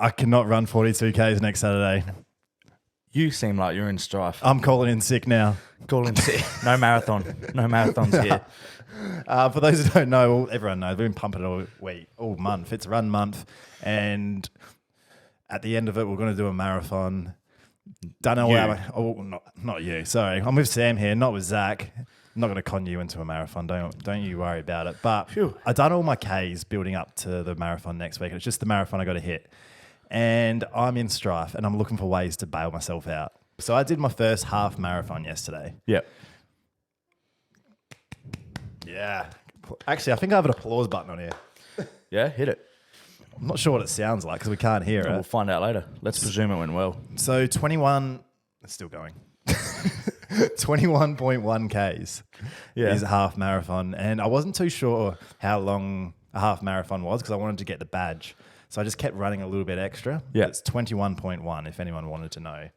I cannot run 42 Ks next Saturday. You seem like you're in strife. I'm calling in sick now. Calling sick. No marathon. No marathons here. For those who don't know, well, everyone knows, we've been pumping it all month. It's run month. And at the end of it, we're going to do a marathon. Don't know not you. Sorry. I'm with Sam here, not with Zach. I'm not going to con you into a marathon. Don't you worry about it. But I've done all my Ks building up to the marathon next week. It's just the marathon I got to hit. And I'm in strife and I'm looking for ways to bail myself out. So I did my first half marathon yesterday. Yep. Yeah. Actually, I think I have an applause button on here. Yeah, hit it. I'm not sure what it sounds like because we can't hear We'll it. find out later. Let's presume it went well. So 21, it's still going. 21.1 Ks is a half marathon. And I wasn't too sure how long a half marathon was because I wanted to get the badge. So I just kept running a little bit extra. Yeah. It's 21.1 if anyone wanted to know.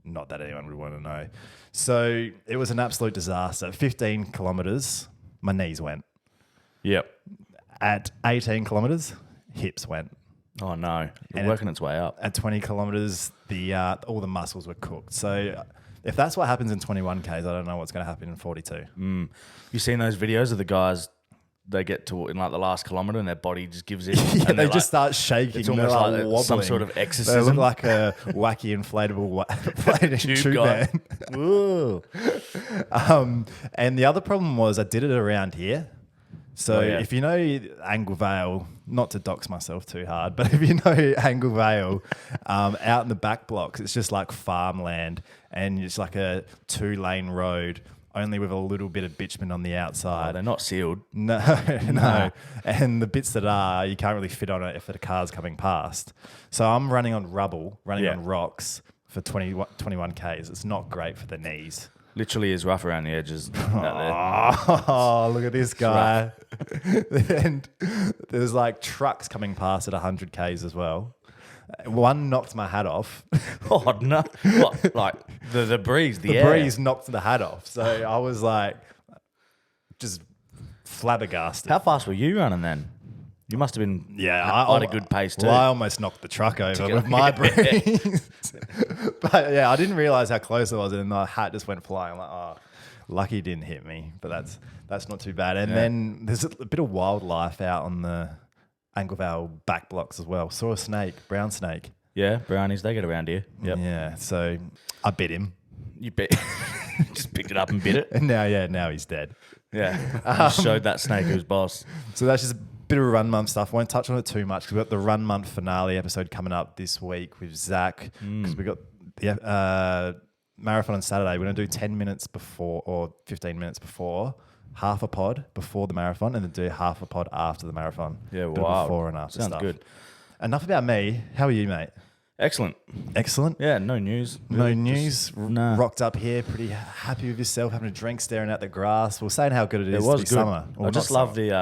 Not that anyone would want to know. So it was an absolute disaster. 15 kilometres, my knees went. Yep. At 18 kilometres, hips went. Oh, no. You're And working its way up. At 20 kilometres, all the muscles were cooked. So if that's what happens in 21 Ks, I don't know what's going to happen in 42. You seen those videos of the guys, they get to in like the last kilometre and their body just gives in? Yeah, and they they're just start shaking. It's almost They're like wobbling. some sort of They exorcism. look like a wacky inflatable tube guy. man. Ooh. And the other problem was I did it around here. So if you know Angle Vale, not to dox myself too hard, but if you know Angle Vale, out in the back blocks, it's just like farmland and it's like a 2-lane road, only with a little bit of bitumen on the Oh, outside. they're not sealed. No. And the bits that are, you can't really fit on it if the car's coming past. So I'm running on rubble, on rocks for 21 Ks. It's not great for the knees. Literally is rough around the edges out Oh, look at this guy. And there's like trucks coming past at 100 Ks as well. One knocked my hat off. there. Oh, no. What? Like the breeze, the air. breeze knocked the hat off. So I was like, just flabbergasted. How fast were you running then? You must have been at a good pace too. Well, I almost knocked the truck over with my breeze. But yeah, I didn't realise how close I was, and the hat just went flying. I'm like, oh, lucky it didn't hit me. But that's not too bad. And then there's a bit of wildlife out on the Angle Vale back blocks as well. Saw a snake, brown snake. Yeah, brownies, they get around here. Yep. Yeah, so I bit him. You bit. Just picked it up and bit it. And now he's dead. Yeah. You showed that snake who's boss. So that's just a bit of run month stuff. Won't touch on it too much because we've got the run month finale episode coming up this week with Zach because we've got the marathon on Saturday. We're going to do 10 minutes before or 15 minutes before, half a pod before the marathon, and then do half a pod after the marathon. Yeah, Bit of wow. before and after Sounds stuff. good. Enough about me. How are you, mate? Excellent. Excellent. Yeah, no news. No Really, news. nah. Rocked up here, pretty happy with yourself, having a drink, staring at the grass. We're saying how good it It is was to be good. summer. I just love the,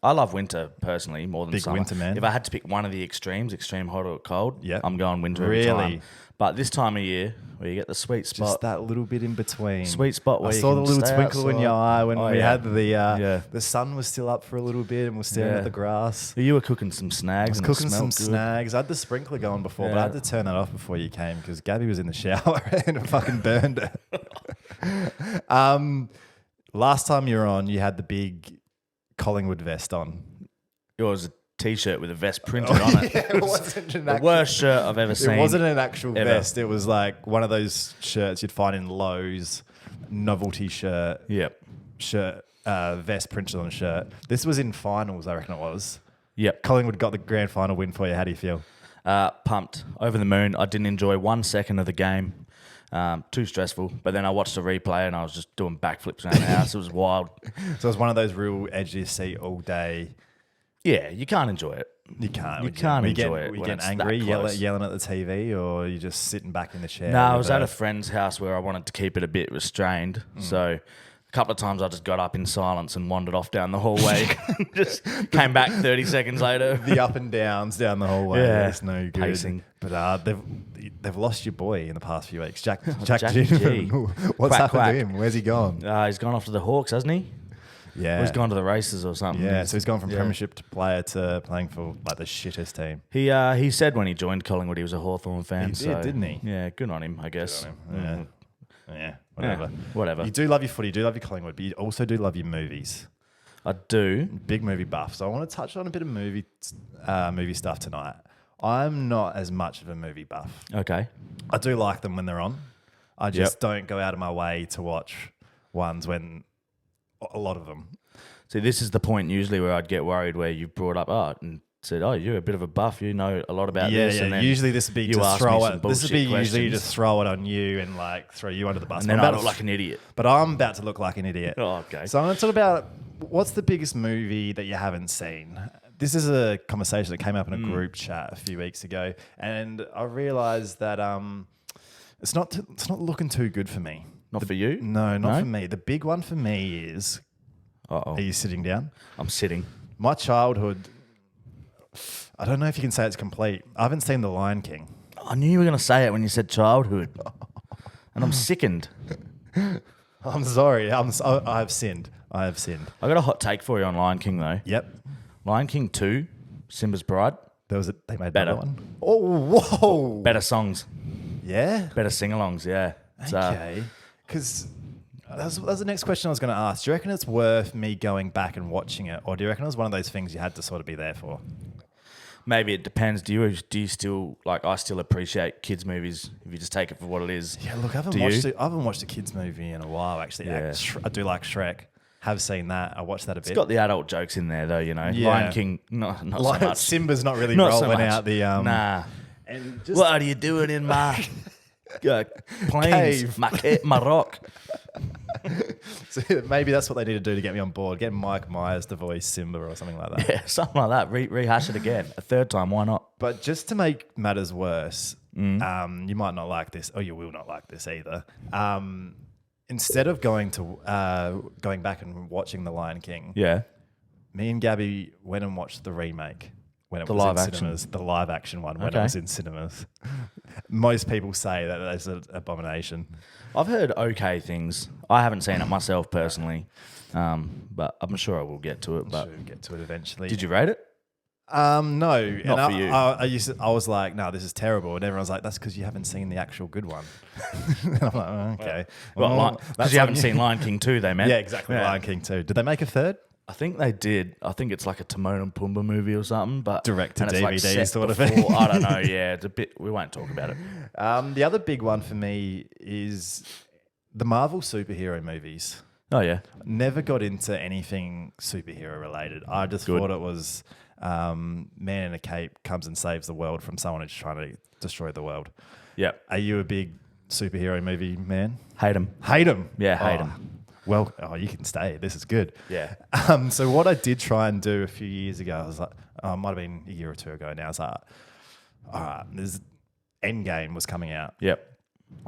I love winter personally more than Big summer. winter man. If I had to pick one of the extremes, extreme hot or cold, Yeah. I'm going winter every Really? time. But this time of year, where you get the sweet spot, Just that little bit in between. Sweet spot where I you saw can the little stay twinkle in your outside. eye when Oh, we yeah. had the sun was still up for a little bit and we're staring Yeah. at the grass. you were cooking some snags. I was and cooking it some smelled good. snags. I had the sprinkler going before, but I Yeah. had to turn that off before you came because Gabby was in the shower and it fucking burned her. Last time you were on, you had the big Collingwood vest on. It was a t-shirt with a vest printed on it. It wasn't an The actual, worst shirt I've ever seen. it wasn't an actual ever. vest. It was like one of those shirts you'd find in Lowe's, novelty shirt. Yep. Vest printed on a shirt. This was in finals, I reckon it was. Yep. Collingwood got the grand final win for you. How do you feel? Pumped. Over the moon. I didn't enjoy 1 second of the game. Too stressful. But then I watched the replay and I was just doing backflips around the house. It was wild. So it was one of those real edge of your seat all day. Yeah, you can't enjoy it. You can't. You can't enjoy it Were you when getting it's that angry, close. yelling at the TV, or are you just sitting back in the chair? No, I with was at a friend's house where I wanted to keep it a bit restrained. So a couple of times I just got up in silence and wandered off down the hallway. Just came back 30 seconds later. the up and downs down the hallway. Yeah. It's no good. Pacing. But they've lost your boy in the past few weeks. Jack Jackie G. What's Quack, happened quack. to him? Where's he gone? He's gone off to the Hawks, hasn't he? Yeah. Or he's gone to the races or something. Yeah, so he's gone from yeah. premiership to player to playing for like the shittest team. He said when he joined Collingwood he was a Hawthorn fan. He so, did, didn't he? Yeah, good on him, I guess. Yeah, whatever. Yeah, whatever. You do love your footy, you do love your Collingwood, but you also do love your movies. I do. Big movie buff. So I want to touch on a bit of movie stuff tonight. I'm not as much of a movie buff. Okay. I do like them when they're on. I just don't go out of my way to watch ones when a lot of them. See, this is the point usually where I'd get worried where you brought up art and said, "Oh, you're a bit of a buff. You know a lot about this." Yeah. And then Usually this would be you to ask throw me it. some This would be bullshit usually questions. to throw it on you and like throw you under the bus. and then I'm I about look like an idiot. But I'm about to look like an idiot. Oh, okay. So I'm going to talk about what's the biggest movie that you haven't seen. This is a conversation that came up in a group chat a few weeks ago, and I realised that it's not looking too good for me. Not for you? No, not No? for me. The big one for me is. Uh-oh. Are you sitting down? I'm sitting. My childhood. I don't know if you can say it's complete. I haven't seen The Lion King. I knew you were going to say it when you said childhood. And I'm sickened. I'm sorry. I have sinned. I have sinned. I got a hot take for you on Lion King, though. Yep. Lion King 2, Simba's Bride, They made Better. another one. Oh, whoa. better songs, Yeah. better sing-alongs, yeah. It's, Okay. Because that's the next question I was going to ask. Do you reckon it's worth me going back and watching it, or do you reckon it was one of those things you had to sort of be there for? maybe it depends. Do you still, like, I still appreciate kids' movies if you just take it for what it is? Yeah, look, I Do you? haven't watched a kids movie in a while, actually. Yeah. I do like Shrek. Have seen that. I watched that a bit. It's got the adult jokes in there, though, you know. Yeah. Lion King, not so much. Simba's not really Not so rolling much. out the... Nah. And just, What are you doing in my plains? Cave. My rock. so maybe that's what they need to do to get me on board. Get Mike Myers to voice Simba or something like that. Yeah, something like that. Rehash it again. A third time, why not? But just to make matters worse, you might not like this, or you will not like this either. Instead of going back and watching The Lion King, Yeah. me and Gabby went and watched the remake when it The was live in action. cinemas. The live action one when Okay. it was in cinemas. Most people say that that's an abomination. I've heard okay things. I haven't seen it myself personally, but I'm sure I will get to it. But Should get to it eventually. did you rate it? No. Not for you. I was like, no, this is terrible. And everyone's like, that's because you haven't seen the actual good one. And I'm like, oh, okay. Because that's you on haven't seen Lion King 2, they meant. Yeah, exactly. Yeah. Lion King 2. Did they make a third? I think they did. I think it's like a Timon and Pumbaa movie or something. But Direct to and it's like DVD set sort of before- thing. I don't know. Yeah, it's a bit. We won't talk about it. The other big one for me is the Marvel superhero movies. Oh yeah. Never got into anything superhero related. I just Good. thought it was man in a cape comes and saves the world from someone who's trying to destroy the world. Yep. Are you a big superhero movie man? Hate them. Hate them. Yeah, hate 'em. Well, you can stay. This is good. Yeah. So what I did try and do a few years ago, I was like, it might have been a year or two ago now. I was like, all right, there's Endgame was coming out. Yep.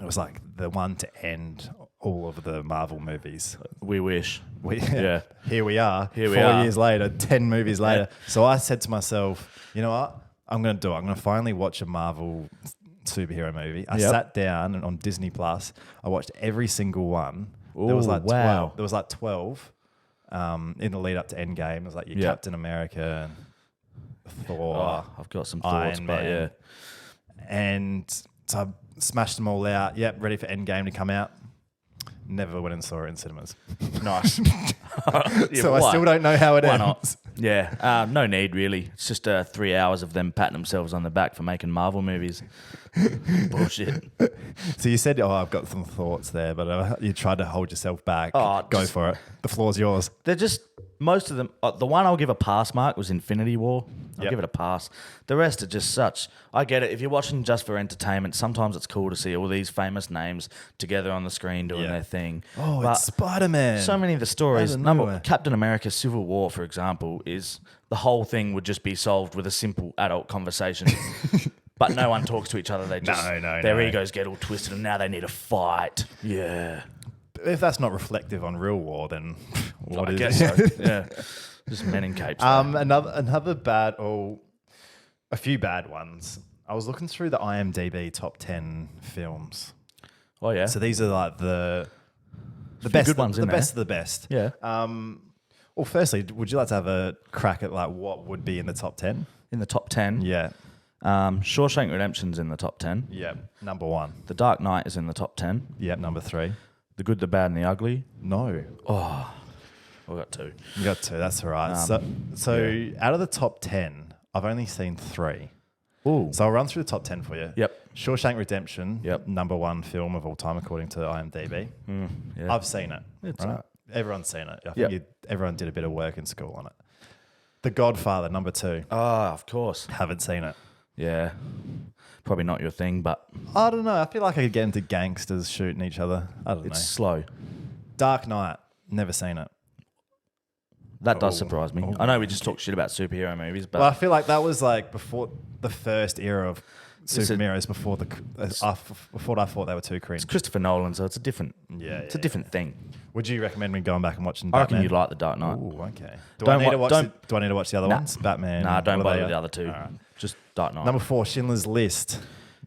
It was like the one to end all of the Marvel movies. We wish. Yeah. Here we are. Here we 4 are. years later, 10 movies later. So I said to myself, you know what? I'm going to do it. I'm going to finally watch a Marvel superhero movie. I Yep. sat down and on Disney Plus. I watched every single one. There was Ooh, like wow. 12. There was like 12 in the lead up to Endgame. It was like your Yep. Captain America, and Thor, Oh, I've got some thoughts, Iron but Man. yeah. And so I smashed them all out. Yep, ready for Endgame to come out. Never went and saw it in cinemas. Nice. Yeah, So I why? still don't know how it Why ends. not? Yeah, no need really. It's just 3 hours of them patting themselves on the back for making Marvel movies. Bullshit. So you said, I've got some thoughts there, but you tried to hold yourself back. Oh, Go just- for it. The floor's yours. They're just most of them. The one I'll give a pass mark was Infinity War. I'll Yep. give it a pass. The rest are just such. I get it. If you're watching just for entertainment, sometimes it's cool to see all these famous names together on the screen doing Yeah. their thing. Oh, But it's Spider-Man. so many of the stories. Out of Number nowhere. Captain America: Civil War, for example, is the whole thing would just be solved with a simple adult conversation. But no one talks to each other. They just No, their no. egos get all twisted, and now they need a fight. Yeah, If that's not reflective on real war, then what I is guess it? so. Yeah, just men in capes. though. Another bad, a few bad ones. I was looking through the IMDb top 10 films. Oh yeah. So these are like the few best good ones the in there. best of the best. Yeah. Well, firstly, would you like to have a crack at like what would be in the top 10? In the top 10, Yeah. Shawshank Redemption's in the top 10. Yep. Number 1. The Dark Knight is in the top 10. Yep. Number 3. The Good, the Bad, and the Ugly. No. I've got 2. You got 2. That's all right. So out of the top 10, I've only seen 3. Ooh. So I'll run through the top 10 for you. Yep. Shawshank Redemption. Yep. Number 1 film of all time according to IMDb. Yeah. I've seen it. It's right? all right. Everyone's seen it. I Yep. think everyone did a bit of work in school on it. The Godfather, number 2. Of course. Haven't seen it. Yeah. Probably not your thing, but I don't know. I feel like I could get into gangsters shooting each other. I don't it's know. slow. Dark Knight, never seen it. That does Oh. surprise me. Oh. I know we just talked shit about superhero movies, but Well, I feel like that was like before the first era of It's a- superheroes. Before I thought they were too cringe. it's Christopher Nolan, so it's a different. Yeah, It's a different thing. Would you recommend me going back and watching? I reckon Batman? you'd like The Dark Knight. Ooh, okay. Do Don't I need to wa- watch? don't- Do I need to watch the other Nah. ones? Batman. Nah, don't what are bother they? with the other two. Alright. Just Dark Knight. Number 4, Schindler's List.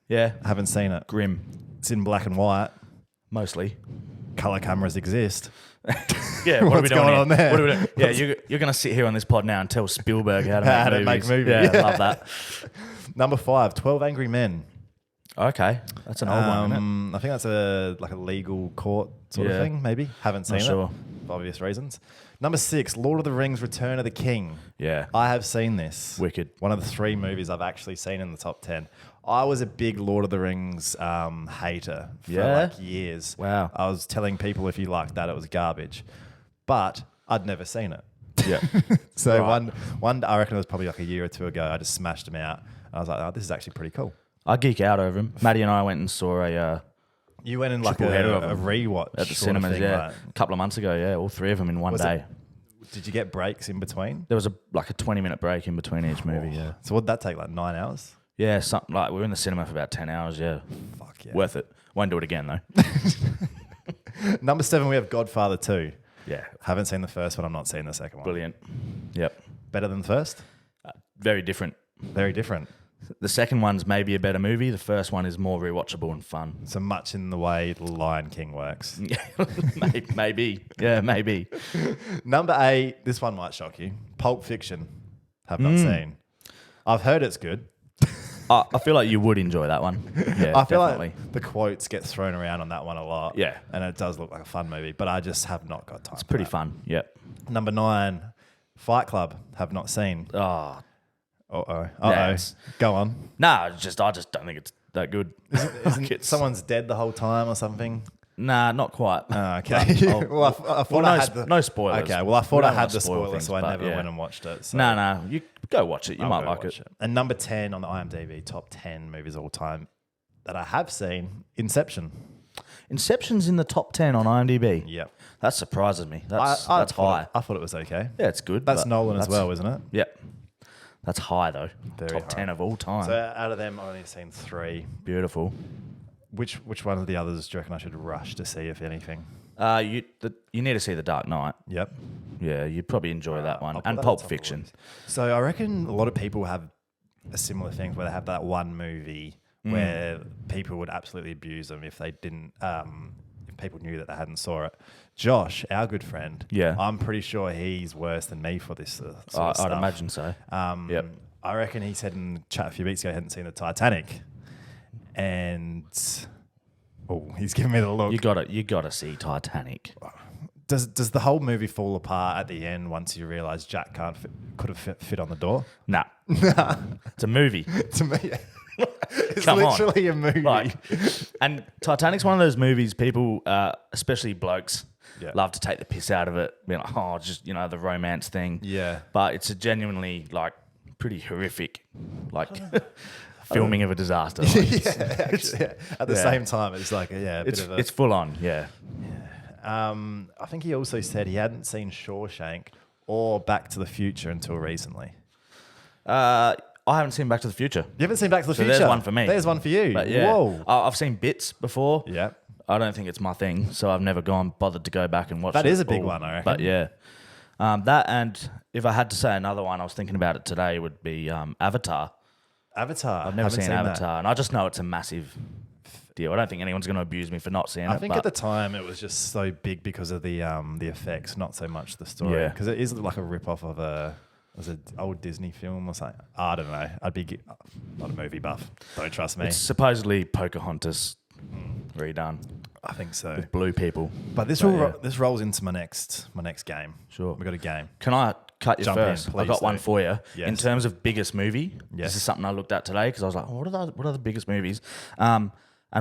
Yeah. Haven't seen it. Grim. It's in black and white. Mostly. Color cameras exist. Yeah, what are we What's doing going here? on there? What are we doing? Yeah, you're going to sit here on this pod now and tell Spielberg how to make How to movies. make movies. Yeah, love that. Number 5, 12 Angry Men. Okay, that's an old one, isn't it? I think that's a legal court sort of Yeah. thing, maybe. Haven't seen Not it sure. for obvious reasons. Number 6, Lord of the Rings: Return of the King. Yeah, I have seen this. wicked. One of the 3 movies I've actually seen in the top 10. I was a big Lord of the Rings hater for Yeah? like years. Wow. I was telling people if you liked that, it was garbage. But I'd never seen it. Yeah, So Right. one, I reckon it was probably like a year or 2 ago, I just smashed them out. I was like, oh, this is actually pretty cool. I geek out over him. Maddie and I went and saw a You went in like Triple header of a them rewatch at the sort of cinemas, thing, yeah, right? a couple of months ago. Yeah, all 3 of them in one Was day. Did you get breaks in between? There was a 20-minute break in between each movie. Yeah, So what'd that take, like 9 hours? yeah, something like we were in the cinema for about 10 hours. Yeah, Fuck yeah. worth it. Won't do it again though. Number 7, we have Godfather 2. Yeah, Haven't seen the first one. I'm not seeing the second one. brilliant. Yep, Better than the first? very different. Very different. The second one's maybe a better movie. The first one is more rewatchable and fun. So much in the way The Lion King works. Maybe. Yeah, maybe. Number 8, this one might shock you. Pulp Fiction. Have not seen. I've heard it's good. I feel like you would enjoy that one. Yeah, I feel definitely. like the quotes get thrown around on that one a lot. Yeah. And it does look like a fun movie, but I just have not got time. It's pretty fun. Yep. Number 9, Fight Club. Have not seen. Oh, Uh-oh. it's- Go on. nah. I just don't think it's that good. Isn't It's- someone's dead the whole time or something? Nah, not quite. Oh, okay. I'll- well, I thought Well, I no, had the... no spoilers. Okay, well, I thought We I don't had wanna the spoil spoiler, things, so I but never yeah. went and watched it. So Nah. You go watch it. You I'll might go like watch it. And number 10 on the IMDb, top 10 movies of all time that I have seen, Inception. Inception's in the top 10 on IMDb. Yep. That surprises me. That's I that's high. I thought it was okay. Yeah, it's good. That's but Nolan as that's- well, isn't it? Yep. That's high though. Very top high. 10 of all time. So out of them, I've only seen 3. Beautiful. Which one of the others do you reckon I should rush to see, if anything? You need to see The Dark Knight. Yep. Yeah, you'd probably enjoy that one. I'll put And that on Pulp top of the Fiction. list. So I reckon a lot of people have a similar thing where they have that one movie where people would absolutely abuse them if they didn't, if people knew that they hadn't saw it. Josh, our good friend, Yeah. I'm pretty sure he's worse than me for this sort of I'd stuff. imagine so. Yep. I reckon he said in the chat a few weeks ago he hadn't seen the Titanic, and he's giving me the look. You gotta see Titanic. Does the whole movie fall apart at the end once you realise Jack could have fit on the door? Nah. It's a movie. To me, it's Come on. literally a movie. Like, and Titanic's one of those movies people, especially blokes, Yeah. love to take the piss out of it. Being like, oh, just the romance thing. Yeah. But it's a genuinely pretty horrific, filming of a disaster. Like, Actually, yeah. At the yeah. same time, it's like a bit it's of a. it's full on. Yeah. I think he also said he hadn't seen Shawshank or Back to the Future until recently. I haven't seen Back to the Future. You haven't seen Back to the So Future? there's one for me. There's one for you. But yeah, Whoa. I've seen bits before. Yeah. I don't think it's my thing, so I've never bothered to go back and watch it. That is a big all. one, I reckon. But yeah, that, and if I had to say another one, I was thinking about it today, would be Avatar. Avatar. I've never Haven't seen that. Avatar, and I just know it's a massive deal. I don't think anyone's going to abuse me for not seeing it. I think but at the time it was just so big because of the effects, not so much the story. Yeah. Because it is like a rip-off of was an old Disney film or something. I don't know. Not a movie buff. Don't trust me. it's supposedly Pocahontas redone I think so. with blue people. But this But, this rolls into my next game. Sure. We got a game. Can I cut you Jump in, first? I please got one do. for you. Yes. In terms of biggest movie, Yes. this is something I looked at today because I was like, what are the biggest movies? And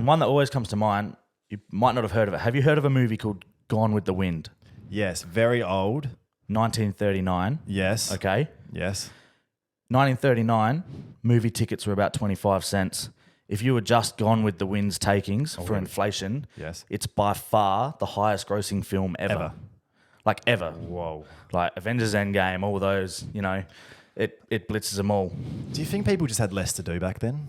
one that always comes to mind, you might not have heard of it. Have you heard of a movie called Gone with the Wind? Yes, very old. 1939. Yes. Okay. Yes. 1939, movie tickets were about 25 cents. If you were just Gone with the Wind's takings for inflation, Yes. it's by far the highest grossing film ever. Ever. Like ever. Whoa. Like Avengers Endgame, all those, it blitzes them all. Do you think people just had less to do back then?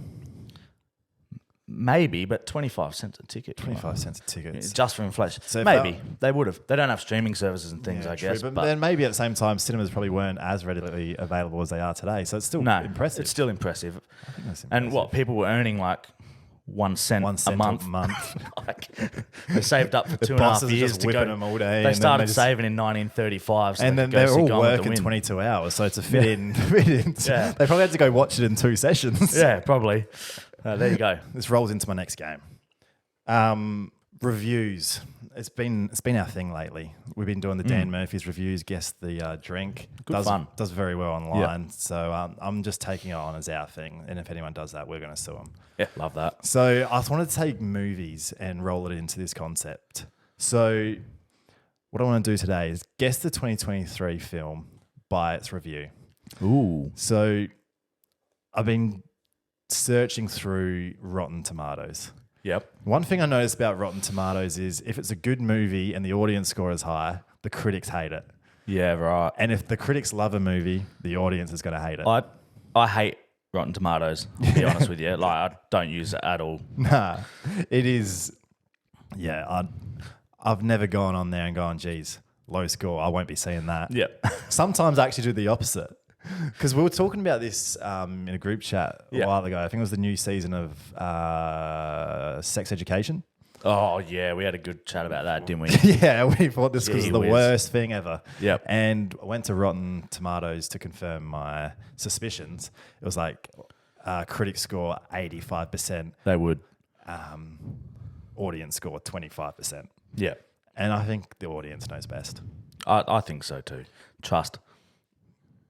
Maybe, but 25 cents a ticket. 25 cents a ticket. Just for inflation. So if Maybe. that- They would have. They don't have streaming services and things, I true, guess. But, But then maybe at the same time, cinemas probably weren't as readily available as they are today. So it's still no, impressive. it's still impressive. I think that's And impressive. what, people were earning like 1 cent, 1 cent a month. Like, they saved up for The 2.5 bosses are years just to whipping go. them all day, They and then started they just- saving in 1935. So And then they could they're go see all Gone with the working Wind. 22 hours. So to fit in, Yeah. they probably had to go watch it in 2 sessions. Yeah, probably. There you go. This rolls into my next game. Reviews. It's been our thing lately. We've been doing the Dan Murphy's reviews. Guess the drink. Good fun. Does very well online. So I'm just taking it on as our thing. And if anyone does that, we're going to sue them. Yeah, love that. So I wanted to take movies and roll it into this concept. So what I want to do today is guess the 2023 film by its review. Ooh. So I've been searching through Rotten Tomatoes. Yep. One thing I noticed about Rotten Tomatoes is if it's a good movie and the audience score is high, the critics hate it. Yeah, right. And if the critics love a movie, the audience is going to hate it. I hate Rotten Tomatoes, to be honest with you. Like, I don't use it at all. Nah, it is. Yeah, I've never gone on there and gone, geez, low score. I won't be seeing that. Yep. Sometimes I actually do the opposite. Because we were talking about this in a group chat a while ago. I think it was the new season of Sex Education. Oh, yeah, we had a good chat about that, didn't we? Yeah, we thought this was Gee the whiz. worst thing ever. Yep. And I went to Rotten Tomatoes to confirm my suspicions. It was like critic score 85%, They would. audience score 25%. Yeah. And I think the audience knows best. I think so too. Trust.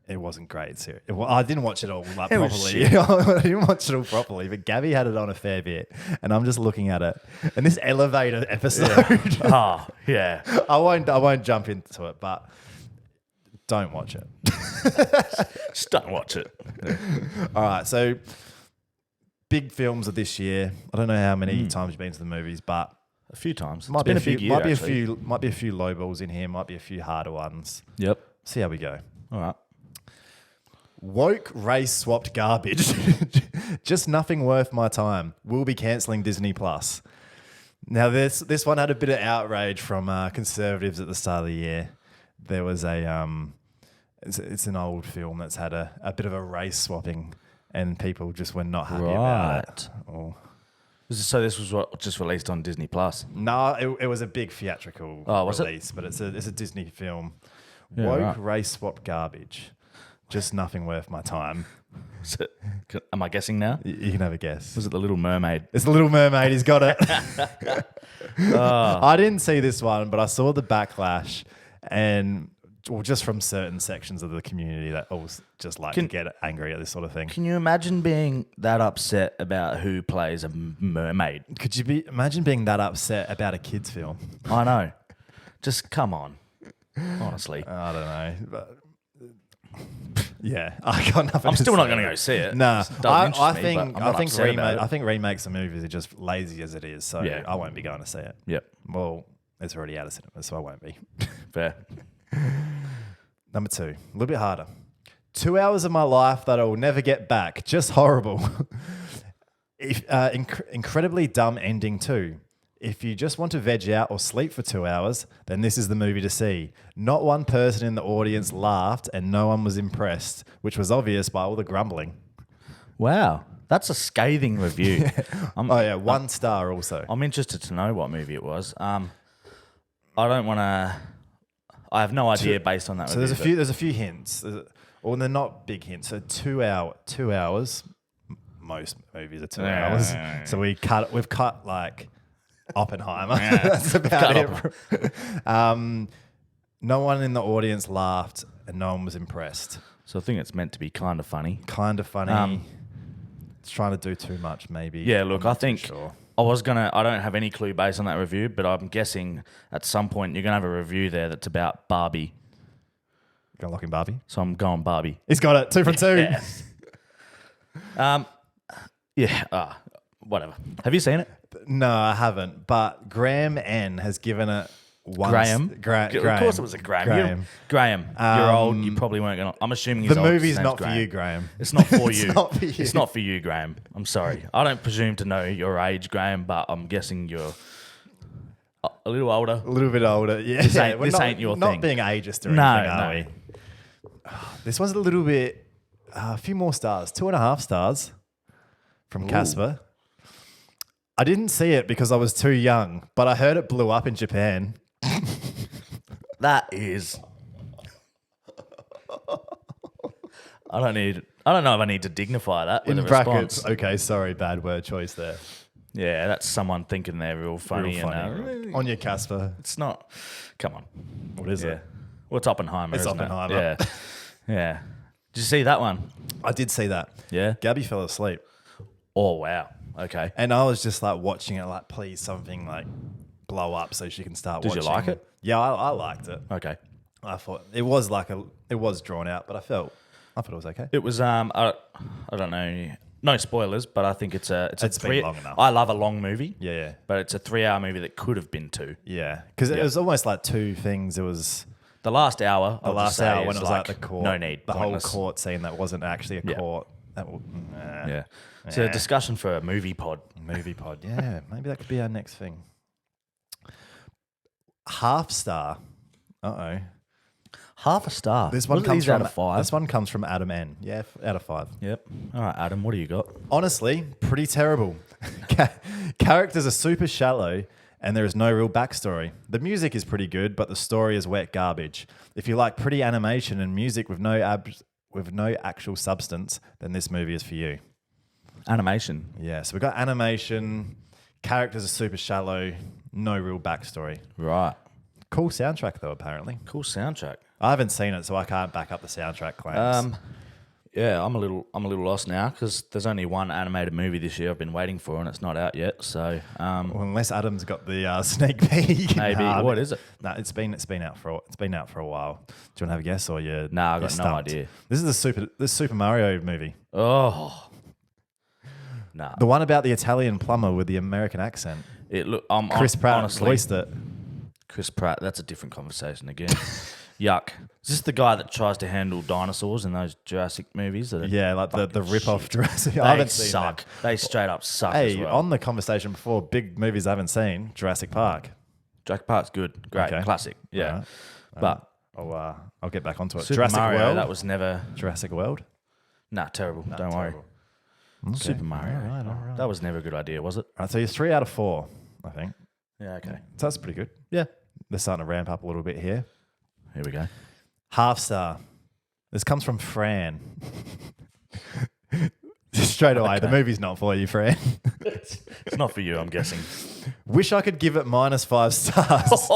It wasn't great. I didn't watch it all like It was properly. shit. I didn't watch it all properly, but Gabby had it on a fair bit, and I'm just looking at it. And this elevator episode, Oh, yeah. I won't jump into it, but don't watch it. Just don't watch it. All right, so big films of this year. I don't know how many times you've been to the movies, but A few times. might It's be been a a big few, year, might be actually. might be a few low balls in here, might be a few harder ones. Yep. See how we go. All right. Woke race swapped garbage. Just nothing worth my time. We'll be cancelling Disney Plus. Now this one had a bit of outrage from conservatives at the start of the year. There was it's an old film that's had a bit of a race swapping, and people just were not happy about it. Or, So this was what just released on Disney Plus. no, it was a big theatrical Was it? release, but it's a Disney film. Yeah, Woke right. race swapped garbage. Just nothing worth my time. Am I guessing now? You can have a guess. Was it The Little Mermaid? It's the Little Mermaid. He's got it. I didn't see this one, but I saw the backlash, and just from certain sections of the community that all just like to get angry at this sort of thing. Can you imagine being that upset about who plays a mermaid? Could you imagine being that upset about a kids' film? I know. Just come on. Honestly. I don't know. But yeah, I got nothing. I'm to still not say. going to go see it. Nah, It doesn't I interest me, think but I'm not upset about it. I think remakes of movies are just lazy as it is, so Yeah. I won't be going to see it. Yep. Well, it's already out of cinema, so I won't be. Fair. Number 2, a little bit harder. 2 hours of my life that I will never get back. Just horrible. Incredibly dumb ending too. If you just want to veg out or sleep for 2 hours, then this is the movie to see. Not one person in the audience laughed and no one was impressed, which was obvious by all the grumbling. Wow. That's a scathing review. Oh yeah, 1 star also. I'm interested to know what movie it was. I don't want to. I have no idea based on that. So review, there's a few hints. Well, they're not big hints. So 2 hours. Most movies are 2 hours. Yeah. So we've cut like Oppenheimer. Yeah. That's about it. No one in the audience laughed, and no one was impressed. So I think it's meant to be kind of funny. Kind of funny. It's trying to do too much, maybe. Yeah, look, I'm I not too think sure. I don't have any clue based on that review, but I'm guessing at some point you're gonna have a review there that's about Barbie. Gonna lock in Barbie. So I'm going Barbie. He's got it. 2 from 2. Yeah. Whatever. Have you seen it? No, I haven't. But Graham N has given it one. Graham? Graham. Of course it was a Graham. Graham. Graham, you're old. You probably weren't going to... I'm assuming he's The old. movie's His name's not for Graham. you, Graham. It's not for It's you. not for you. It's not for you, Graham. I'm sorry. I don't presume to know your age, Graham, but I'm guessing you're a little older. A little bit older. Yeah. This ain't- We're this ain't your not thing. being ageist or No, anything, are no. we? This one's a little bit... a few more stars. 2.5 stars from Casper. I didn't see it because I was too young, but I heard it blew up in Japan. That is... I don't know if I need to dignify that with In a brackets. response. Okay, sorry, bad word choice there. Yeah, that's someone thinking they're real funny. Real funny. And, On your Casper. it's not... Come on. What is Yeah. it? Well, it's Oppenheimer, It's isn't it? Oppenheimer. Yeah. Yeah. Did you see that one? I did see that. Yeah. Gabby fell asleep. Oh, wow. Okay. And I was just like watching it, like, please something like blow up so she can start Did watching. you like it? Yeah, I liked it. Okay. I thought it was drawn out, but I thought it was okay. It was I don't know, no spoilers, but I think it's It's been three. long enough. I love a long movie. Yeah, But it's a 3-hour movie that could have been 2. yeah. Because it was almost like two things. It was The last hour. the last hour when it was like the court, No need. the pointless. whole court scene that wasn't actually a Yeah. court. Yeah. It's a discussion for a movie pod. Movie pod. Yeah, maybe that could be our next thing. Half star. Uh-oh. Half a star. This one Wasn't comes these out from of 5. This one comes from Adam N. Yeah, out of 5. Yep. All right, Adam. What do you got? Honestly, pretty terrible. Characters are super shallow and there is no real backstory. The music is pretty good, but the story is wet garbage. If you like pretty animation and music with no actual substance, then this movie is for you. Animation. Yeah, so we've got animation, characters are super shallow, no real backstory. Right. Cool soundtrack though, apparently. Cool soundtrack. I haven't seen it, so I can't back up the soundtrack claims. Yeah, I'm a little lost now because there's only one animated movie this year I've been waiting for, and it's not out yet. So Well, unless Adam's got the sneak peek. maybe what is it? No, it's been out for a while. Do you want to have a guess or you? Nah, I got you're no stumped? idea. This is the Super Mario movie, Oh, nah. the one about the Italian plumber with the American accent. It look. Chris Pratt honestly, voiced it. Chris Pratt. That's a different conversation again. Yuck. Is this the guy that tries to handle dinosaurs in those Jurassic movies? That are Yeah, like the rip off shit. Jurassic. They I haven't seen suck. them. They straight up suck. as Hey, well. on the conversation before, big movies I haven't seen. Jurassic Park. Jurassic Park's good, great, Okay. classic. Yeah, Alright. but I'll get back onto it. Super Jurassic Mario, World. that was never. Jurassic World. Nah, terrible. Don't terrible. worry. Super Mario. All right. That was never a good idea, was it? All right, so you're 3 out of 4, I think. Yeah. Okay. So that's pretty good. Yeah. They're starting to ramp up a little bit here. Here we go. Half star. This comes from Fran. Straight away, the movie's not for you, Fran. It's not for you, I'm guessing. Wish I could give it -5 stars.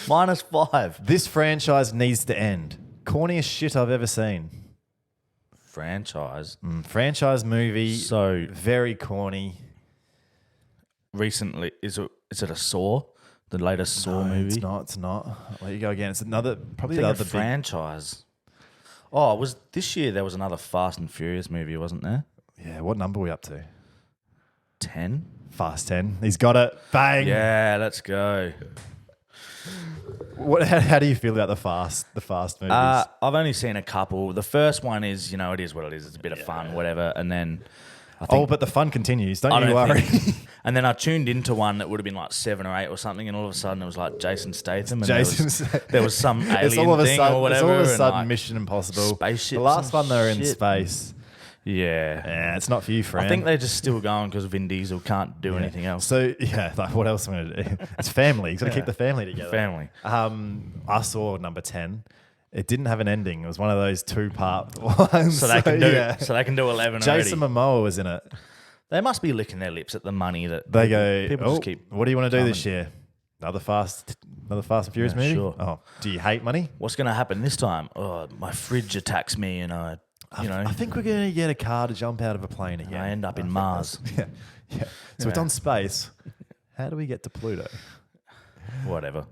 -5. This franchise needs to end. Corniest shit I've ever seen. Franchise. Franchise movie. So Very corny. recently, is it a Saw? The latest Saw movie? It's not. I'll let you go again. It's another, probably Think the of other big. franchise. Oh, was this year there was another Fast and Furious movie, wasn't there? Yeah, what number are we up to? 10? Fast 10. He's got it. Bang. Yeah, let's go. How do you feel about the fast movies? I've only seen a couple. The first one is, it is what it is. It's a bit of fun, whatever. And then I think But the fun continues. I Don't you don't worry. think- and then I tuned into one that would have been like 7 or 8 or something, and all of a sudden it was like Jason Statham, and there was some alien It's all of a thing sudden, or whatever. It's all of a and sudden like Mission Impossible. spaceships The last and one they were in shit. space. Yeah. Yeah, it's not for you, friend. I think they're just still going because Vin Diesel can't do anything else. So yeah, like what else am I gonna do? It's family. You got to keep the family together. Family. I saw number 10. It didn't have an ending. It was one of those 2-part ones. So they can do 11 Jason already. Momoa was in it. They must be licking their lips at the money that They go, people oh, just keep. what do you want to do this coming." year? Another Fast and Furious movie? sure. Oh, do you hate money? What's going to happen this time? Oh, my fridge attacks me, and I think we're going to get a car to jump out of a plane again. end up in Mars. Yeah. So we've done space. How do we get to Pluto? Whatever.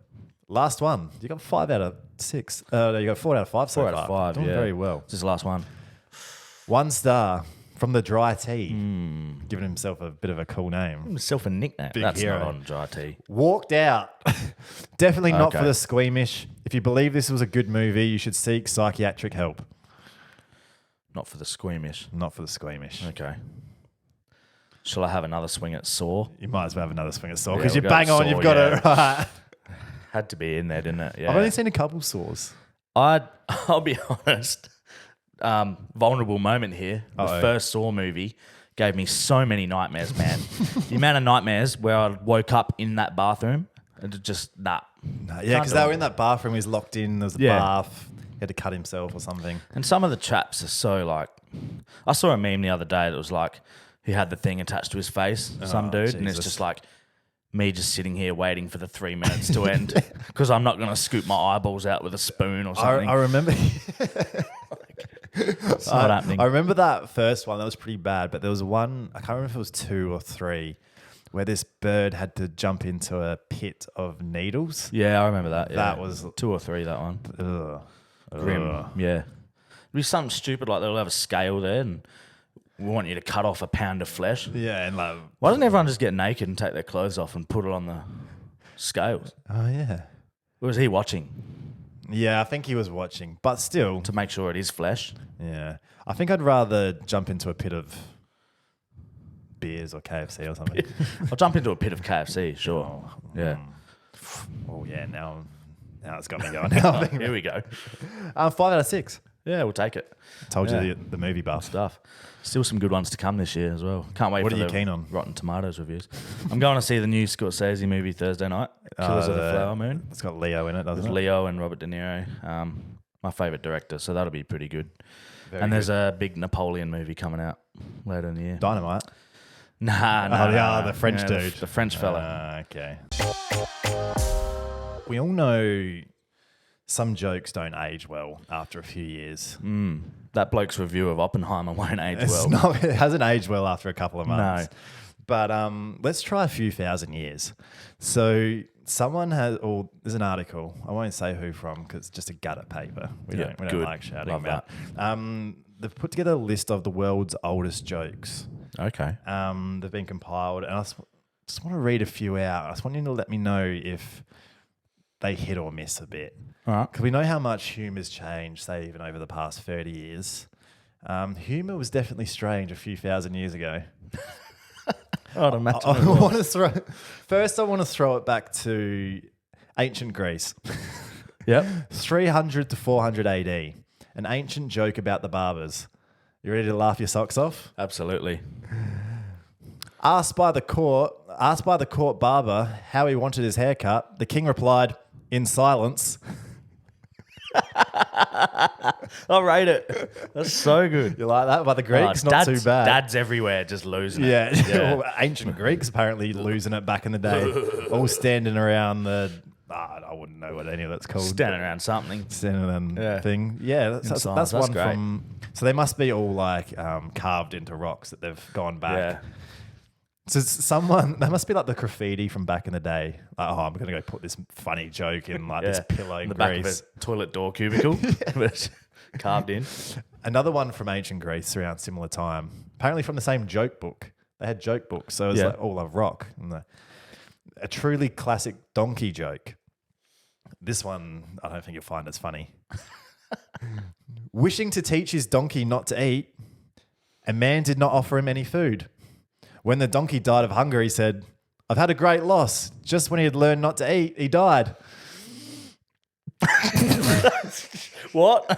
Last one. You got 5 out of 6. No, you got 4 out of 5 so 4 out of far. 5. Doing yeah. very well. This is the last one. 1 star from the Dry Tea. Hmm. Giving himself a bit of a cool name. Himself a nickname. Big That's hero. not on dry tea. Walked out. Definitely not for Okay. the squeamish. If you believe this was a good movie, you should seek psychiatric help. Not for the squeamish. Not for the squeamish. Okay. Shall I have another swing at Saw? You might as well have another swing at Saw Yeah, because we'll you go bang Saw, on, you've got it right. Had to be in there, didn't it? Yeah. I've only seen a couple Saws. I'll be honest. Vulnerable moment here. The Uh-oh. first Saw movie gave me so many nightmares, man. The amount of nightmares where I woke up in that bathroom and it just Yeah, Can't because do they it. were in that bathroom. He was locked in. There was a Yeah. bath. He had to cut himself or something. And some of the traps are so like. I saw a meme the other day that was like he had the thing attached to his face, some dude, and it's Jesus. just like me just sitting here waiting for the 3 minutes to end because I'm not going to scoop my eyeballs out with a spoon or something. I remember. It's not happening. I remember that first one. That was pretty bad. But there was one. I can't remember if it was 2 or 3, where this bird had to jump into a pit of needles. Yeah, I remember that. Yeah. That was 2 or 3, that one. ugh, Grim. ugh. Yeah. It'd be something stupid like they'll have a scale there and we want you to cut off a pound of flesh. Yeah, and like, Why doesn't everyone just get naked and take their clothes off and put it on the scales? oh yeah, Or was he watching yeah. I think he was watching, but still, to make sure it is flesh? yeah. I think I'd rather jump into a pit of beers or KFC or something. I'll jump into a pit of KFC, sure. Yeah. Oh yeah, now it's got me going. Now I'm thinking Here we go. 5 out of 6. Yeah, we'll take it. Told Yeah. you the movie buff. Stuff. Still some good ones to come this year as well. Can't wait What for are you the keen on? Rotten Tomatoes reviews. I'm going to see the new Scorsese movie Thursday night, Killers of the Flower Moon. It's got Leo in it, doesn't With it? Leo and Robert De Niro. My favourite director, so that'll be pretty good. Very and there's good. a big Napoleon movie coming out later in the year. Dynamite. Nah. The French dude. The French fella. Okay. We all know some jokes don't age well after a few years. That bloke's review of Oppenheimer won't age It's well. not, it hasn't aged well after a couple of months. No. But let's try a few thousand years. So someone has, or there's an article. I won't say who from because it's just a gut at paper. We Yeah, don't good. like shouting Love about. They've put together a list of the world's oldest jokes. Okay. They've been compiled, and I just want to read a few out. I just want you to let me know if they hit or miss a bit. All right. Because we know how much humour's changed, say, even over the past 30 years. Humour was definitely strange a few thousand years ago. I'd imagine. I it was. want to throw it back to ancient Greece, Yep. 300 to 400 AD. An ancient joke about the barbers. You ready to laugh your socks off? Absolutely. Asked by the court barber how he wanted his haircut, the king replied, "In silence." I'll rate it. That's so good. You like that? By the Greeks, Oh, not too bad. Dad's everywhere, just losing it. Yeah, Yeah. Well, ancient Greeks apparently losing it back in the day, all standing around the. I wouldn't know what any of that's called. Standing around something. Standing around Yeah. thing. Yeah, that's silence, that's one great. from. So they must be all like carved into rocks that they've gone back. Yeah. So someone, that must be like the graffiti from back in the day. Like, oh, I'm going to go put this funny joke in like this pillow in in the back of Greece. a toilet door cubicle. But carved in. Another one from ancient Greece around similar time. Apparently from the same joke book. They had joke books. So it was Yeah. like all of rock. And a truly classic donkey joke. This one, I don't think you'll find as funny. Wishing to teach his donkey not to eat, a man did not offer him any food. When the donkey died of hunger, he said, "I've had a great loss. Just when he had learned not to eat, he died." What?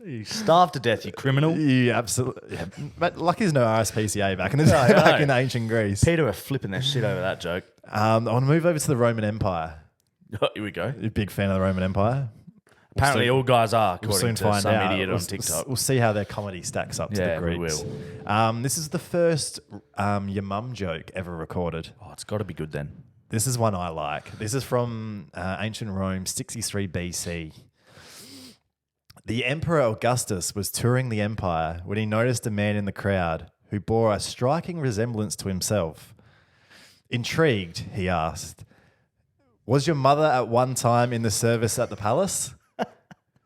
You starved to death, you criminal. You absolutely. Yeah. But lucky there's no RSPCA back in the I back know. in ancient Greece. Peter are flipping their shit over that joke. I want to move over to the Roman Empire. Here we go. You're a big fan of the Roman Empire? Apparently, all guys are, We'll according soon to find some out. idiot We'll- on TikTok. We'll see how their comedy stacks up to Yeah, the we Greeks. will. This is the first your mum joke ever recorded. Oh, it's got to be good then. This is one I like. This is from ancient Rome, 63 BC. The Emperor Augustus was touring the empire when he noticed a man in the crowd who bore a striking resemblance to himself. Intrigued, he asked, "Was your mother at one time in the service at the palace?"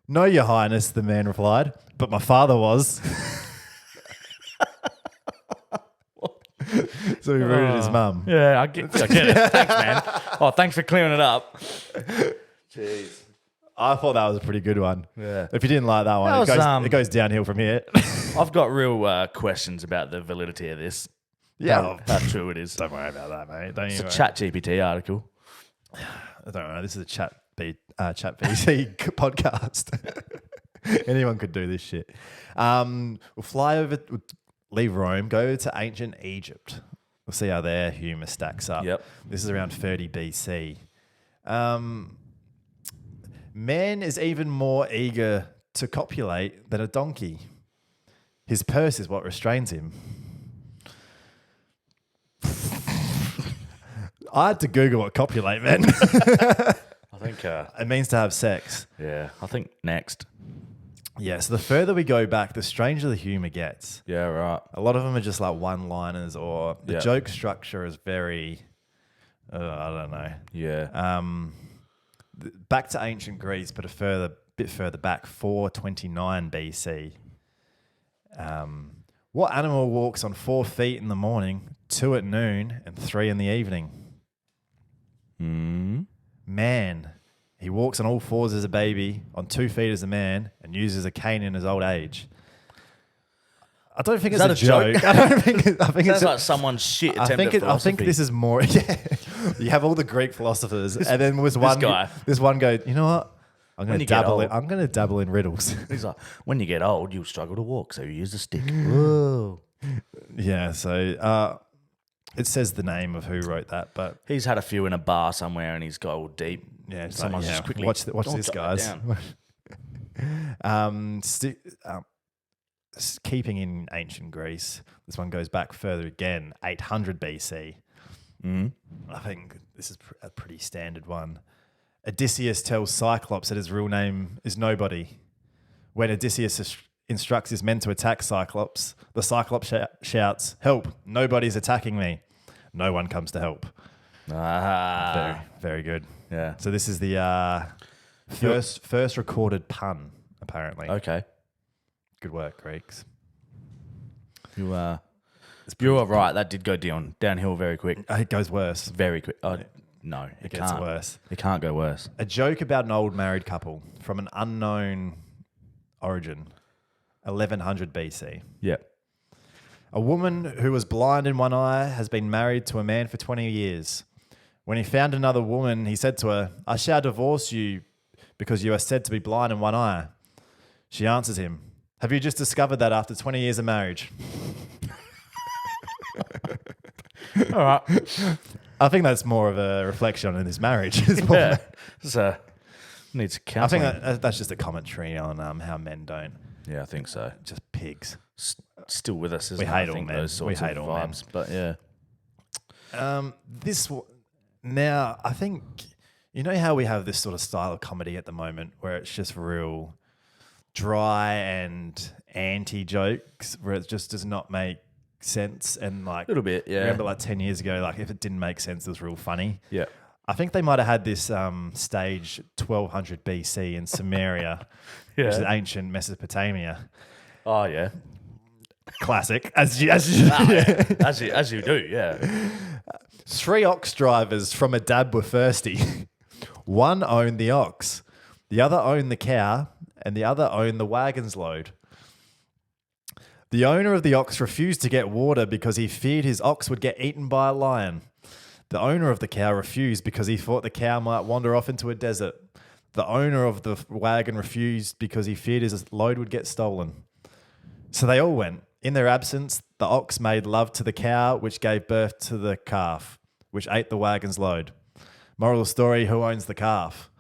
"No, your highness," the man replied, "but my father was." So he rooted his mum. Yeah, I get it. Thanks, man. Oh, thanks for clearing it up. Jeez. I thought that was a pretty good one. Yeah. If you didn't like that one, That was, it goes downhill from here. I've got real questions about the validity of this. Yeah. How true it is. Don't worry about that, mate. Don't It's you a worry. ChatGPT article. I don't know. This is a chat VC podcast. Anyone could do this shit. We'll fly over, we'll leave Rome, go to ancient Egypt. We'll see how their humour stacks up. Yep. This is around 30 BC. Man is even more eager to copulate than a donkey. His purse is what restrains him. I had to Google what copulate meant. I think, It means to have sex. yeah, I think next. Yeah, so the further we go back, the stranger the humour gets. Yeah, right. A lot of them are just like one-liners, or the Yeah. joke structure is very, I don't know. Yeah. Back to ancient Greece, but a bit further back, 429 BC. What animal walks on 4 feet in the morning, 2 at noon, and 3 in the evening? Man. He walks on all fours as a baby, on 2 feet as a man, and uses a cane in his old age. I don't think Is it's that a a joke? joke. I don't think. I think Sounds it's. like someone's shit attempt at I philosophy. think this is more. Yeah, you have all the Greek philosophers, and then was one guy. This one go. You know what? I'm going you to get dabble. old- I'm going to dabble in riddles. He's like, when you get old, you'll struggle to walk, so you use a stick. Whoa. Yeah. So it says the name of who wrote that, but He's had a few in a bar somewhere, and he's got all deep. yeah, it's Someone's like, just quickly watch "Don't this, jot that guys. down." Keeping in ancient Greece, this one goes back further again, 800 BC. I think this is a pretty standard one. Odysseus tells Cyclops that his real name is Nobody. When Odysseus instructs his men to attack Cyclops, the Cyclops shouts, "Help, nobody's attacking me." No one comes to help. Ah. Very good. Yeah. So this is the first recorded pun, apparently. Okay. Good work, Greeks. You are right. That did go downhill very quick. It goes worse. Very quick. Oh, no, It it gets can't. worse. It can't go worse. A joke about an old married couple from an unknown origin, 1100 BC. Yep. A woman who was blind in one eye has been married to a man for 20 years. When he found another woman, he said to her, "I shall divorce you because you are said to be blind in one eye." She answers him, "Have you just discovered that after 20 years of marriage?" All right. I think that's more of a reflection on his marriage. It's more- Yeah. So needs I counselling. think that's just a commentary on how men don't. Yeah, I think so. Just pigs. Still with us, isn't We it? hate I all think men. those sorts We hate of all men. vibes. But yeah. Now, I think, you know how we have this sort of style of comedy at the moment where it's just real dry and anti-jokes, where it just does not make sense. And like, A little bit, yeah. remember like 10 years ago, like if it didn't make sense, it was real funny. Yeah. I think they might have had this stage 1200 BC in Samaria, which is Yeah. ancient Mesopotamia. Oh, yeah. Classic. As you As you do, yeah. 3 ox drivers from a dab were thirsty. One owned the ox, the other owned the cow, and the other owned the wagon's load. The owner of the ox refused to get water because he feared his ox would get eaten by a lion. The owner of the cow refused because he thought the cow might wander off into a desert. The owner of the wagon refused because he feared his load would get stolen. So they all went. In their absence, the ox made love to the cow, which gave birth to the calf, which ate the wagon's load. Moral of the story, who owns the calf?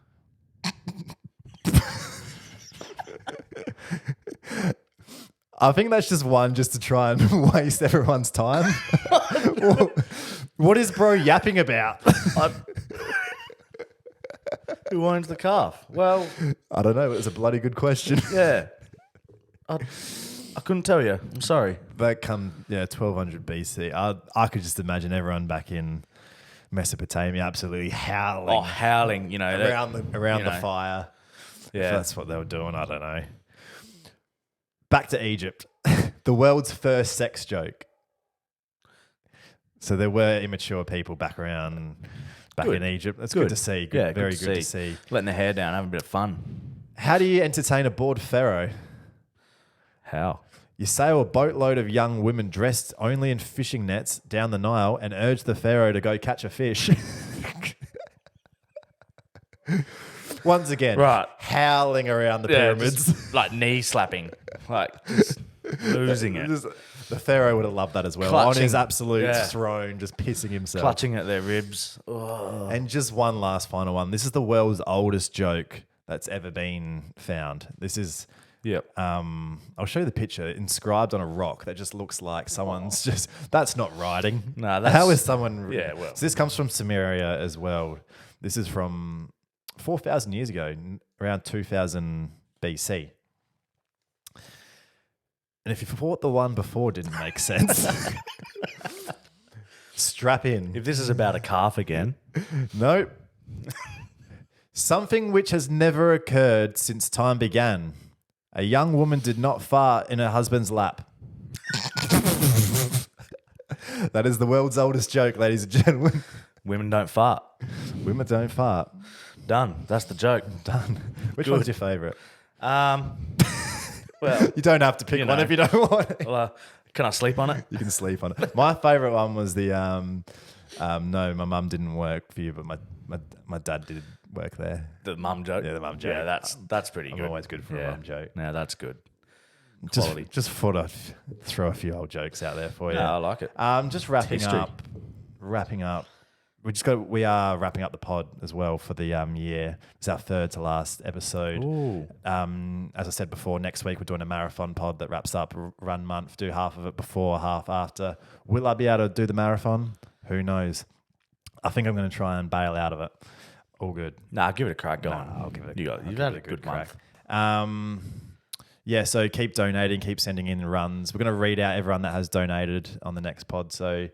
I think that's just one just to try and waste everyone's time. What is bro yapping about? Who owns the calf? Well, I don't know. It was a bloody good question. yeah. I couldn't tell you. I'm sorry. That come 1200 BC. I could just imagine everyone back in Mesopotamia absolutely howling. Oh, howling, around the fire. Yeah. If that's what they were doing, I don't know. Back to Egypt. The world's first sex joke. So there were immature people back in Egypt. That's good to see. Good, Yeah, very good to see. Letting their hair down, having a bit of fun. How do you entertain a bored pharaoh? How? You sail a boatload of young women dressed only in fishing nets down the Nile and urge the pharaoh to go catch a fish. Once again, Right. howling around the pyramids. just, like knee slapping, like just losing it, The pharaoh would have loved that as well. Clutching. On his absolute Yeah. throne, just pissing himself. clutching at their ribs. Oh. And just one last final one. This is the world's oldest joke that's ever been found. This is... Yep. I'll show you the picture inscribed on a rock that just looks like someone's just. That's not writing. No, that's- How is someone? Yeah, well. So this comes from Sumeria as well. This is from 4,000 years ago, around 2000 BC. And if you thought the one before didn't make sense, strap in. If this is about a calf again, Nope. Something which has never occurred since time began. A young woman did not fart in her husband's lap. That is the world's oldest joke, ladies and gentlemen. women don't fart. Women don't fart. Done. That's the joke. Done. Which Good. one's your favourite? Well, You don't have to pick one know. if you don't want it. well, can I sleep on it? You can sleep on it. My favourite one was the no, my mum didn't work for you, but my dad did work there. The mum joke. Yeah, the mum joke. Yeah, that's pretty I'm good. always good for a mum joke. Yeah, that's good. Quality. Just thought I'd throw a few old jokes out there for you. Yeah, I like it. Just wrapping History. up. We are wrapping up the pod as well for the year. It's our third to last episode. Ooh. As I said before, next week we're doing a marathon pod that wraps up run month. Do half of it before, half after. Will I be able to do the marathon? Who knows? I think I'm going to try and bail out of it. All good. Nah, give it a crack. Go on. I'll give it. You've had a good month. Yeah, so keep donating, keep sending in runs. We're going to read out everyone that has donated on the next pod. So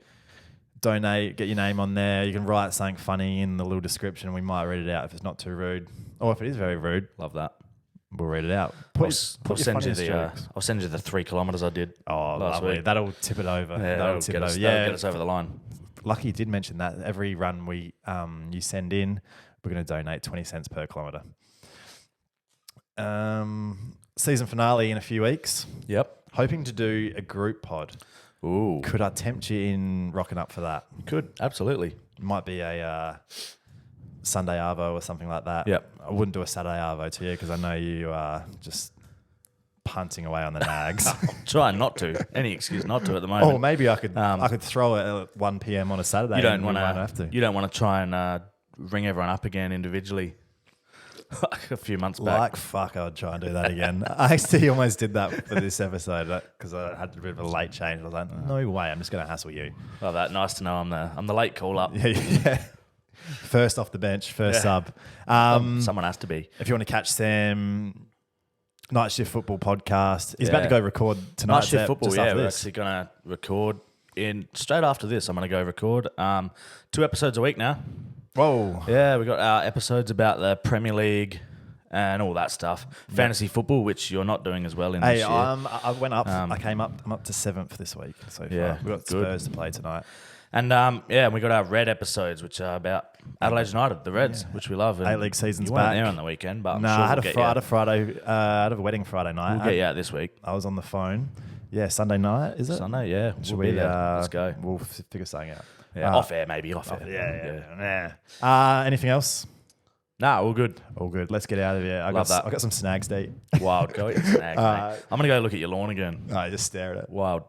donate, get your name on there. You can write something funny in the little description and we might read it out if it's not too rude. Or if it is very rude, Love that. we'll read it out. I'll your send you funniest the jokes. I'll send you the 3 kilometers I did. Oh, last lovely. week. That'll tip it over. Yeah, that'll tip it over. that'll get us over the line. Lucky you did mention that. Every run you send in, we're going to donate 20 cents per kilometre. Season finale in a few weeks. Yep. Hoping to do a group pod. Ooh. Could I tempt you in rocking up for that? Could. Absolutely. Might be a Sunday Arvo or something like that. Yep. I wouldn't do a Saturday Arvo to you because I know you are just punting away on the nags. Try not to. Any excuse not to at the moment. Or maybe I could throw it at 1 p.m. on a Saturday. You don't and we want won't have to. to. You don't want to try and ring everyone up again individually. Like a few months back. Like fuck, I'd try and do that again. I actually almost did that for this episode because I had a bit of a late change. I was like, no way, I'm just going to hassle you. Love that. Nice to know I'm the late call up. Yeah. First off the bench, first sub. Someone has to be. If you want to catch Sam, Night Shift Football podcast. He's about Yeah. to go record tonight. Night shift football. just Yeah, after we're this. actually gonna record in straight after this. I'm gonna go record 2 episodes a week now. Whoa. Yeah, we got our episodes about the Premier League and all that stuff. Fantasy football, which you're not doing as well in this Hey, year. I went up. I came up. I'm up to 7th this week so far. Yeah, We've got good. Spurs to play tonight. And we got our Red episodes, which are about Adelaide United, the Reds, which we love. And A-League season's you weren't back. there on the weekend, but I'm No, sure I had we'll a get you. Friday. I had a wedding Friday night. We'll get you out this week. I was on the phone. Yeah, Sunday night, is it? Sunday, yeah. Should We'll be we? there. Let's go. We'll figure something out. Yeah, off air, maybe. Off air. Yeah. Anything else? Nah, all good. All good. Let's get out of here. Love that. I got some snags to eat. Wild. Go eat your snags, mate. I'm going to go look at your lawn again. No, just stare at it. Wild.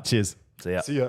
Cheers. See ya. See ya.